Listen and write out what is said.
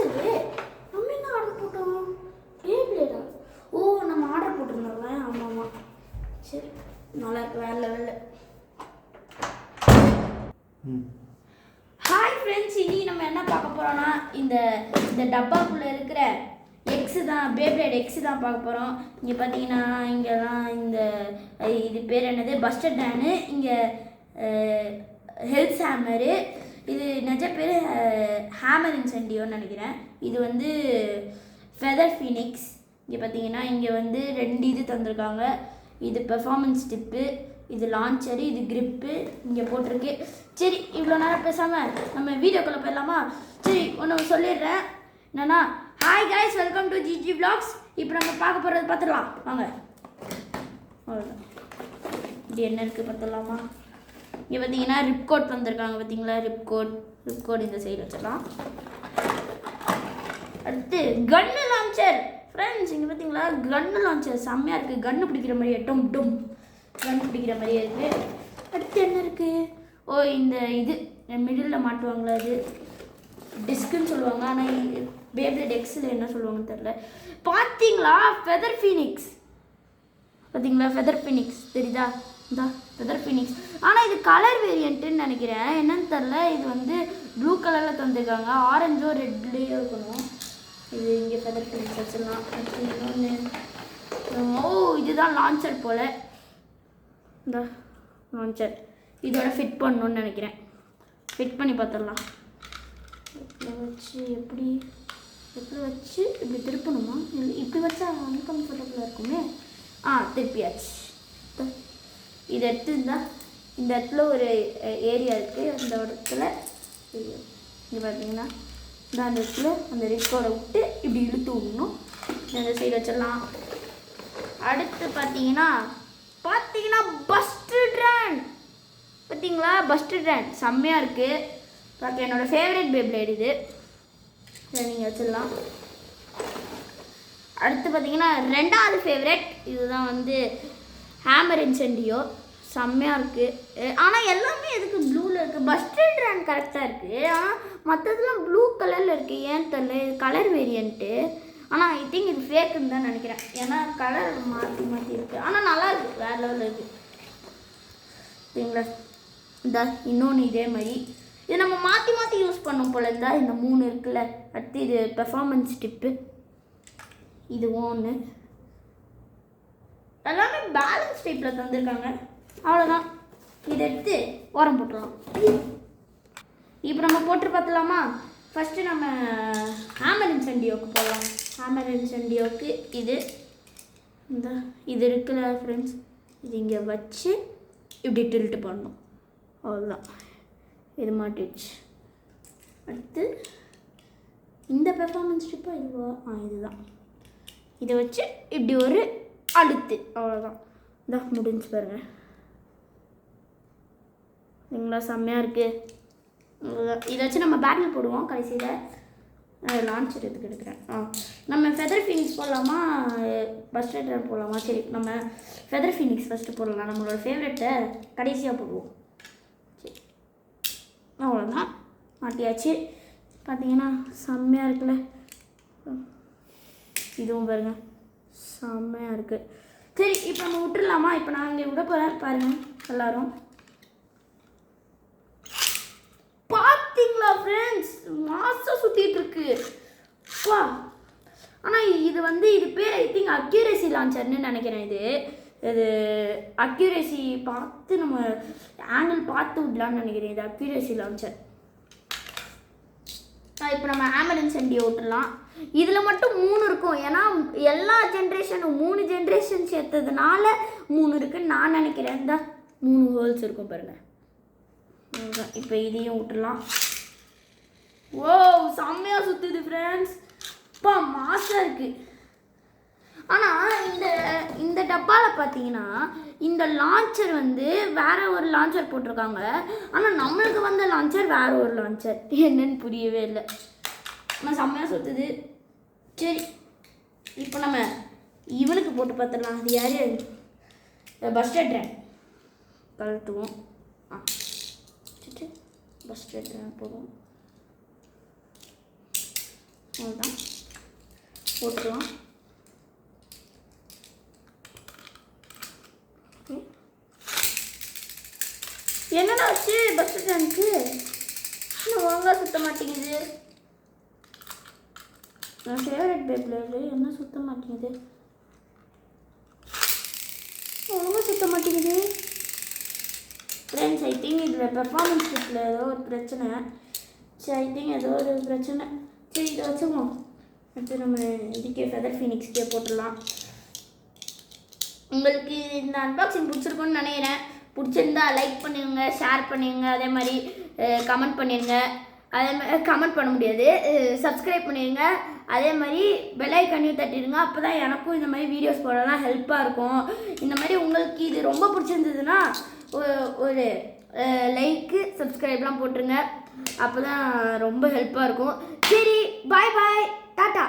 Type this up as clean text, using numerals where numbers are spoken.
Launcher நம்ம என்ன order போட்டோம்? பேப்ளேடா? ஓ நம்ம ஆர்டர் போட்டிருந்தோம்ல. ஆமாம் ஆமாம், சரி நல்லா இருக்கு, வேற லெவலில். ஹாய் ஃப்ரெண்ட்ஸ், இன்னைக்கு நம்ம என்ன பார்க்க போகிறோன்னா இந்த இந்த டப்பாக்குள்ளே இருக்கிற எக்ஸு தான், பேப்ளேட் எக்ஸு தான் பார்க்க போகிறோம். இங்கே பார்த்தீங்கன்னா இங்கெல்லாம் இந்த இது பேர் என்னது, பஸ்டர் டேனு, இங்கே ஹெல்த் ஹேமரு, இது நிஜ பேர் ஹேமர் இன்சென்டியோன்னு நினைக்கிறேன். இது வந்து ஃபெதர் ஃபீனிக்ஸ். இங்கே பார்த்தீங்கன்னா இங்கே வந்து 2 இது தந்திருக்காங்க. இது பெர்ஃபார்மன்ஸ் டிப்பு, இது லான்ச்சரு, இது கிரிப்பு இங்கே போட்டிருக்கு. சரி, இவ்வளோ நேரம் பேசாமல் நம்ம வீடியோக்குள்ளே போயிடலாமா? சரி, ஒன்று சொல்லிடுறேன் என்னென்னா, hi guys, welcome to GG vlogs. இப்போ நம்ம பார்க்க போகிறது பார்த்துடலாம் வாங்க. அவ்வளோதான், இப்படி என்ன இருக்குது பார்த்துடலாமா? இங்கே பார்த்தீங்கன்னா ரிப்கோட் வந்திருக்காங்க, பார்த்தீங்களா? ரிப்கோட் இந்த சைடு வச்சிடலாம். அடுத்து கன்னு லான்ச்சர் ஃப்ரெண்ட்ஸ், இங்கே பார்த்தீங்களா கன்னு லான்ச்சர் செம்மையாக இருக்குது. கன்று பிடிக்கிற மாதிரியே கன்று பிடிக்கிற மாதிரியே இருக்குது. அடுத்து என்ன இருக்குது? ஓ இந்த இது மிடில் மாட்டுவாங்களா, அது டிஸ்க்குன்னு சொல்லுவாங்க. ஆனால் பேப்ளேட் எக்ஸில் என்ன சொல்லுவாங்கன்னு தெரில. பார்த்தீங்களா ஃபெதர் ஃபீனிக்ஸ், பார்த்தீங்களா ஃபெதர் ஃபீனிக்ஸ் தெரியுதா? இந்த ஃபெதர் ஃபீனிக்ஸ். ஆனால் இது கலர் வேரியண்ட்டுன்னு நினைக்கிறேன், என்னன்னு தெரில. இது வந்து ப்ளூ கலரில் தந்துருக்காங்க, ஆரஞ்சோ ரெட்லேயோ இருக்கணும். இது இங்கே ஃபெதர் ஃபீனிக்ஸ் வச்சிடலாம். இன்னொன்று, ஓ இதுதான் லான்ச்சர் போல். இந்த லான்ச்சர் இதோட ஃபிட் பண்ணணுன்னு நினைக்கிறேன். ஃபிட் பண்ணி பார்த்துடலாம். வச்சு எப்படி வச்சு இப்படி திருப்பணுமா? இல்லை இப்படி வச்சா அன்கம்ஃபர்டபுளாக இருக்குமே. திருப்பியாச்சு. இதை எடுத்துருந்தா இந்த இடத்துல ஒரு ஏரியா இருக்குது, அந்த இடத்துல இங்கே பார்த்தீங்கன்னா அந்த இடத்துல அந்த ரிக்கோட விட்டு இப்படி இழுத்து விடணும். இந்த சைடு வச்சிடலாம். அடுத்து பார்த்தீங்கன்னா பஸ்டர் ட்ரான், பார்த்தீங்களா? பஸ்டர் ட்ரான் செம்மையாக இருக்குது பார்க்க. என்னோடய ஃபேவரட் பேப்ளேட் இது. இதை நீங்கள் வச்சிடலாம். அடுத்து பார்த்தீங்கன்னா 2வது ஃபேவரட், இதுதான் வந்து ஹேமர் இன்சென்டியோ. செம்மையாக இருக்குது. ஆனால் எல்லாமே எதுக்கு ப்ளூவில் இருக்குது? பஸ்டர் ட்ரான் கரெக்டாக இருக்குது, ஆனால் மற்றதுலாம் ப்ளூ கலரில் இருக்குது. ஏன்னு தெரியல, இது கலர் வேரியண்ட்டு. ஆனால் ஐ திங்க் இது ஃபேக்குன்னு தான் நினைக்கிறேன், ஏன்னா கலர் மாற்றி இருக்குது. ஆனால் நல்லா இருக்குது, வேறு லெவலில் இருக்குது. சரிங்களா? இந்த இன்னொன்று இதே மாதிரி இது நம்ம மாற்றி யூஸ் பண்ணோம் போல். இருந்தால் இந்த 3 இருக்குல்ல. அடுத்து இது பெர்ஃபார்மன்ஸ் டிப்பு, இது ஒன்று. எல்லாமே பேலன்ஸ் டைப்பில் தந்துருக்காங்க. அவ்வளோதான், இதை எடுத்து ஓரம் போட்டுடலாம். இப்போ நம்ம போட்டு பார்த்துலாமா? ஃபஸ்ட்டு நம்ம ஹேமர் இன்சென்டியோவுக்கு போடலாம். ஹேமர் இன்சென்டியோவுக்கு இது இருக்குல்ல ஃப்ரெண்ட்ஸ், இது இங்கே வச்சு இப்படி டில்ட்டு பண்ணணும். அவ்வளோதான், இது மாட்டிடுச்சு. அடுத்து இந்த பெர்ஃபார்மன்ஸ் ஸ்ட்ரிப்பாக இதுவா? இதுதான். இதை வச்சு இப்படி ஒரு அழுத்து, அவ்வளோதான். இதான் முடிஞ்சு பாருங்கள். சரிங்களா? செம்மையாக இருக்குது. இதை வச்சு நம்ம பேட்டில் போடுவோம் கடைசியில். லான்ச்சர் எடுக்கிறேன். நம்ம ஃபெதர் ஃபீனிக்ஸ் போடலாமா, பஸ்டர் ட்ரான் போடலாமா? சரி, நம்ம ஃபெதர் ஃபீனிக்ஸ் ஃபஸ்ட்டு போடலாம். நம்மளோட ஃபேவரெட்டை கடைசியாக போடுவோம். சரி, அவ்வளோதான், மாட்டியாச்சு. பார்த்தீங்கன்னா செம்மையாக இருக்குல்ல? இதுவும் பாருங்கள், செம்மையாக இருக்குது. சரி, இப்போ நம்ம விட்டுடலாமா? இப்போ நான் இங்கே விட போகிறேன் பாருங்கள் எல்லோரும். பார்த்தீங்களா ஃப்ரெண்ட்ஸ், மாதம் சுற்றிட்டு இருக்கு வா. ஆனால் இது வந்து இது பேர் ஐ திங்க் அக்யூரேசி லான்ச்சர்னு நினைக்கிறேன். இது அக்யூரேசி பார்த்து நம்ம ஆங்கிள் பார்த்து விடலான்னு நினைக்கிறேன். இது அக்யூரேசி லான்ச்சர். இப்போ நம்ம ஹேமர் இன்சென்டியோ விட்டுடலாம். இதில் மட்டும் 3 இருக்கும், ஏன்னா எல்லா ஜென்ரேஷனும் 3 ஜென்ரேஷன் சேர்த்ததுனால 3 இருக்குன்னு நான் நினைக்கிறேன். இந்த 3 ஹோல்ஸ் இருக்கும் பாருங்கள். இப்போ இதையும் விட்டுடலாம். ஓ செம்மையாக சுற்றுது ஃப்ரெண்ட்ஸ், இப்போ மாசாக இருக்குது. ஆனால் இந்த டப்பாவில் பார்த்தீங்கன்னா இந்த லான்ச்சர் வந்து வேறு ஒரு லான்ச்சர் போட்டிருக்காங்க. ஆனால் நம்மளுக்கு வந்த லான்ச்சர் வேறு ஒரு லான்ச்சர், என்னன்னு புரியவே இல்லை. ஆனால் செம்மையாக சுற்றுது. சரி, இப்போ நம்ம இவனுக்கு போட்டு பார்த்துடலாம். அது யார்? பஸ்டர் ட்ரான் கழட்டுவோம். பஸ்டர் ட்ரான் போடுவோம். அவ்வளோதான் போட்டுக்கலாம். என்னடா ஆச்சு பஸ் ஸ்டாண்டுக்கு? இன்னும் ஒழுங்காக சுத்த மாட்டேங்குது. என் ஃபேவரட் பேப்ல என்ன சுத்த மாட்டேங்குது, ஒழுங்காக சுத்த மாட்டேங்குது. ஃப்ரெண்ட்ஸ் ஐ திங்க் இதில் பெர்ஃபார்மன்ஸ் கிட்டில் ஏதோ ஒரு பிரச்சனை. சரி ஐ திங்க் ஏதோ ஒரு பிரச்சனை. சரி இதை வச்சுக்கோம். அடுத்து நம்ம இதுக்கே ஃபெதர் ஃபீனிக்ஸ்க்கே போட்டுடலாம். உங்களுக்கு இந்த அன்பாக்சிங் பிடிச்சிருக்குன்னு நினைக்கிறேன். பிடிச்சிருந்தா லைக் பண்ணிடுங்க, ஷேர் பண்ணிடுங்க, அதே மாதிரி கமெண்ட் பண்ணிடுங்க. அதே மாதிரி கமெண்ட் பண்ண முடியாது, சப்ஸ்கிரைப் பண்ணிடுங்க. அதே மாதிரி பெல் ஐக்கானையும் தட்டிடுங்க. அப்போ தான் எனக்கும் இந்த மாதிரி வீடியோஸ் போடலாம் ஹெல்ப்பாக இருக்கும். இந்த மாதிரி உங்களுக்கு இது ரொம்ப பிடிச்சிருந்ததுன்னா ஒரு லைக்கு சப்ஸ்கிரைப்லாம் போட்டுருங்க. அப்போ தான் ரொம்ப ஹெல்ப்பாக இருக்கும். சரி பாய் பாய் டாட்டா.